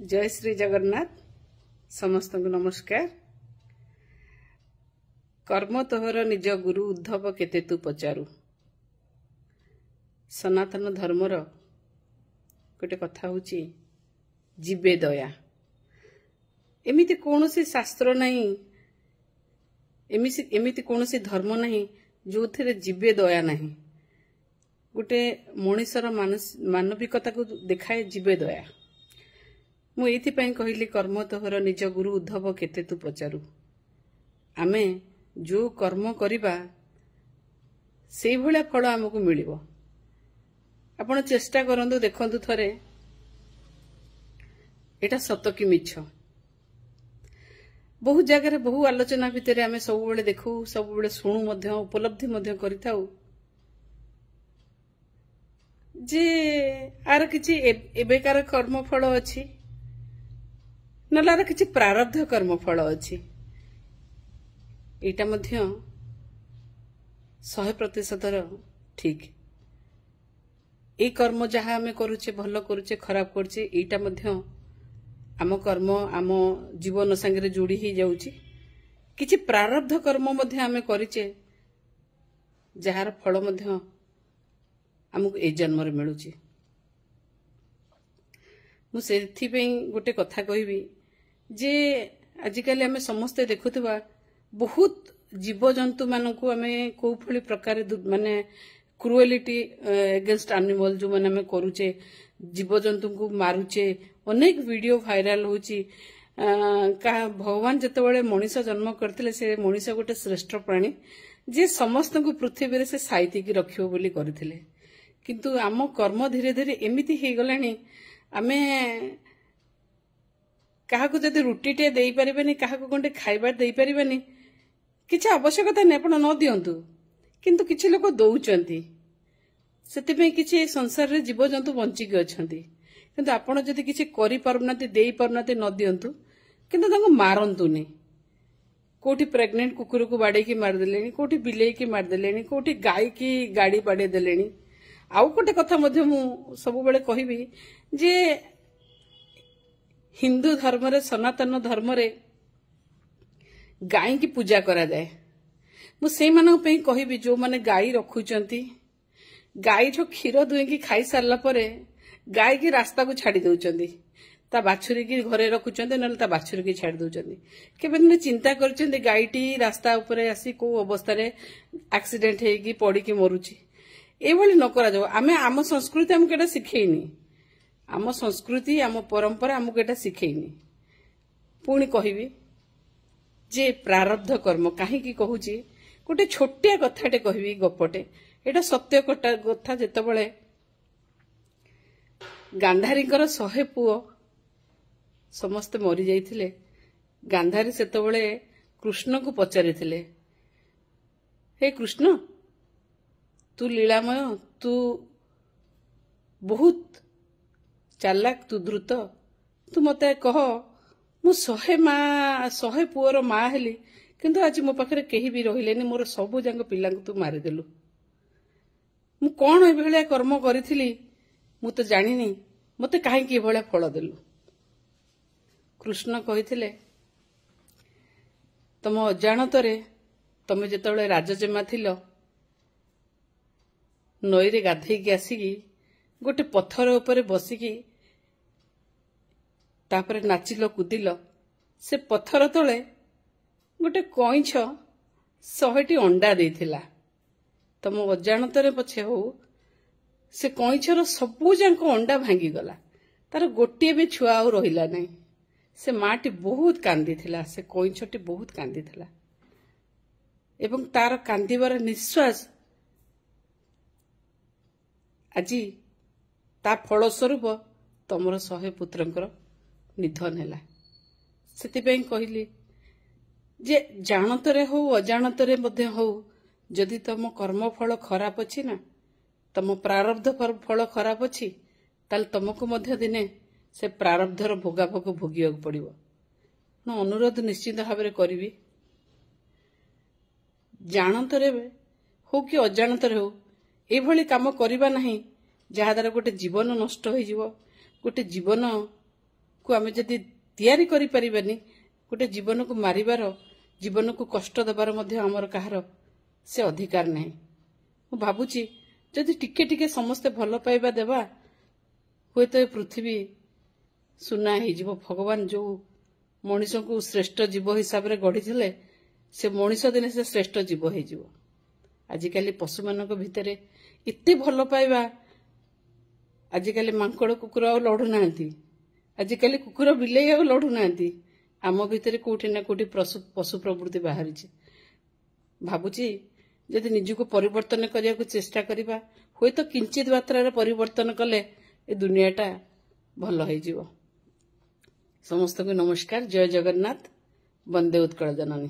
जय श्री जगन्नाथ समस्त को नमस्कार। कर्म तोहर निज गुरु उद्धव केते तू पचारू। सनातन धर्मर गोटे कथा होची जीवे दया। एमिति कौनसी शास्त्र नहीं, एमिति कौनसी धर्म नहीं जो थे जीवे दया नहीं। गोटे मनुष्यर मानविकता को देखाए जीवे दया। मु एथिपाई कहली कर्म तोहर निज गुरु उद्धव केते तू पचारू। आमे जो कर्म करिबा से भलिया फल आमको मिलिबो। आपण चेष्टा करंतु, देखंतु थरे एटा सत कि मिछ। बहु जगह बहु आलोचना भितर आमे सब बेले देखू, सब बेले सुणु मध्य, उपलब्धि मध्य करिथाउ जे आर किछि एबेकार कर्म फल अछि, नलार किछि प्रारब्ध कर्म फल अछि। एटा मध्य 100% ठीक। ए कर्म जहाँ आमे करूचे, भल करूचे, खराब करूचे, एटा मध्य आम कर्म आम जीवन संगे जोड़ी ही जाउची। किछि प्रारब्ध कर्म मध्य आमे करिचे जहार फल मध्य आमको ए जन्म रे मिलुची। मु सेथिपई गोटे कथा कहबी जे आजिकल आमे समस्ते देखुथबा बहुत जीव जंतु मानकु आमे को फली प्रकार माने क्रुएलिटी अगेंस्ट एनिमल जो माने आमे करूचे, जीव जंतु को मारुचे। अनेक वीडियो वायरल होची। का भगवान जतबेले मनीष जन्म करथिले से मनीष गोटे श्रेष्ठ प्राणी जे समस्त को पृथ्वी रे से साइति की रखियो बोली करथिले। किंतु आम कर्म धीरे धीरे एमिति हे गलानी, आमे काहाको जदि रुटी टे देई परिबेनी, काहाको गोटे खाइबा देई परिबेनी, किछि आवश्यकता नै आपण न दियंतु, किंतु किछि लोक दउचंती। सेतिपई किछि संसार रे जीव जंतु बंची के अछंती, किंतु आपण जदि किछि करि परनाती, देई परनाती, न दियंतु, किंतु तांको मारंतुनी। कोठी प्रेग्नेंट कुकुर को बाडे की मार देलेनी, कोठी बिलेई की मार देलेनी, कोठी गाय की गाड़ी बाडे देलेनी। आउ गोटे कथा मध्य मु सब बेले कहबी जे हिंदू धर्म रे, सनातन धर्म रे गाय की पूजा करा जाए। मु से मानक पे कहबी जो माने गाय रखुचंती, गाय जो क्षीर दुहे की खाई सारला परे गाय की रास्ता को छाड़ी दउचंती, ता बाछुरी की घरे रखुचंती, नले ता बाछुरी की छाड़ी दउचंती। केबे ने चिंता करचंती गायटी रास्ता ऊपर आसी को अवस्था रे एक्सीडेंट हे की पड़ी की मरुची। ए भली न करा जाओ। आमे आम संस्कृति हमके एटा सिखेइनी, आम संस्कृति आम परंपरा हमको एटा सिखेइनी। पुणी कहबी जे प्रारब्ध कर्म काहीकि कहूची, गोटे छोटिया कथाटे कहबी, गपटे। एटा सत्य कथा। जेतबेले गांधारीकर 100 पुओ समस्त मरी जाइथिले, गांधारी सेतबेले कृष्ण को पचारिथिले, हे कृष्ण तू लीलामय, तू बहुत चालाक, तू द्रुत, तू मते कह मु 100 पुओर माँ हेली, किंतु आज मो पाखरे केही भी रहिलेनी, मोर सबु जांग पिलांक तू मारिदेलु। मु कोन ए भलिया कर्म करिथिली मु तो जानिनी, मते काहे की भलिया फल देलु। कृष्ण कहिथिले तम अजाणतरे तमे जेतबेले राजजेमा थिलो, नई रे गाधेई आसिकी गोटे पत्थर उपरे बसिकी तापरे नाचिलो, कुदिलो। से पत्थर तले गोटे कइछ 100टी अंडा देइथिला। तम अजाणतरे पछे हो से कइछर सबु जांको अंडा भांगी गला, तार गोटे भी छुआ आ रहिला नै। से माटी बहुत कांदी थिला, से कइछटी बहुत कांदी थिला, एवं तार कांदीबार निश्वास आजी ता फलस्वरूप तमर 100 पुत्रंकर निधन हैला। सेतिपई कहली जे जानतरे हो अजाणतरे मध्य हो, जदि तम कर्म फल खराब अछि ना, तम प्रारब्ध फल खराब अछि, ताल तमको मध्य दिने से प्रारब्धर भोगाभोग भोगिया पड़िबो। न अनुरोध निश्चित भाव में करिवि, जानतरे हो कि अजाणतरे हो ए भली काम करिबा नाही जहा द्वारा गोटे जीवन नष्ट हो, गोटे जीवन को आमे जदि तैयारी करि परिबानी गोटे जीवन को मारिबार जीवन को कष्ट देबार मध्य हमर कहार से अधिकार नहीं। मु भाबुची जदि टिके टिके समस्ते भल पाइबा देबा हुए तो पृथ्वी सुना हो जीव। भगवान जो मनीष को श्रेष्ठ जीव हिसाब रे गढ़ी से मनीष दिने से श्रेष्ठ जीव हो। आजिकाली पशु मानक भितरे इत्ते भल पाइबा आजिकाली मांकड़ कुकुर आ लड़ू ना। आजिकाली कुकुर बिलेई आ लड़ू ना। आम भितरे कोठी ना कोठी पशु प्रवृत्ति बाहरी। भाबुची जदि निजको परिवर्तन करने को चेष्टा करिबा हुए तो किंचित मात्रा परिवर्तन कले ए दुनियाटा भल हो जीव। समस्त को नमस्कार। जय जगन्नाथ। वंदे उत्कल जननी।